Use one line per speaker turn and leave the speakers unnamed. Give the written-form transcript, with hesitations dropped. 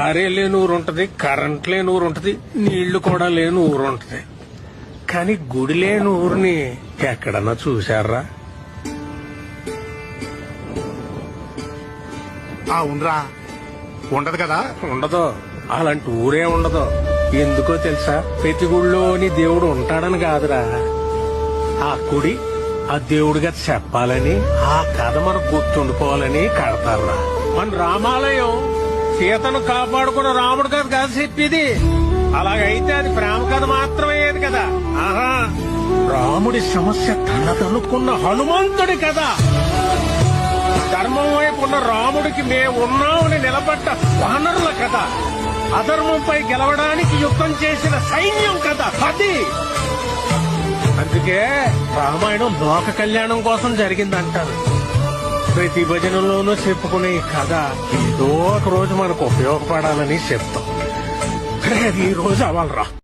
ఆరే లేని ఊరు ఉంటది, కరెంట్ లేని ఊరు ఉంటది, నీళ్లు కూడా లేని ఊరు ఉంటది. కానీ గుడి లేని ఊరిని ఎక్కడన్నా చూశారా?
ఉండరా ఉండదు కదా.
ఉండదు. అలాంటి ఊరే ఉండదు. ఎందుకో తెలుసా? ప్రతి గుడిలోని దేవుడు ఉంటాడని కాదురా, ఆ గుడి ఆ దేవుడిగా చెప్పాలని, ఆ కథ మనకు గుర్తుండిపోవాలని కడతారా. మన రామాలయం సీతను కాపాడుకున్న రాముడు కథ కాదు చెప్పేది. అలాగైతే అది ప్రేమ కథ మాత్రమేది కదా. ఆహా, రాముడి సమస్య తనదనుకున్న హనుమంతుడి కథ. ధర్మం వైపు ఉన్న రాముడికి మేమున్నామని నిలబడ్డ వానరుల కథ. అధర్మంపై గెలవడానికి యుద్ధం చేసిన సైన్యం కథ అది. అందుకే రామాయణం లోక కళ్యాణం కోసం జరిగిందంటారు. ప్రతి భజనలోనూ చెప్పుకునే ఈ కథ ఏదో ఒక రోజు మనకు ఉపయోగపడాలని చెప్తాం. ఈ రోజు అవ్వాలరా.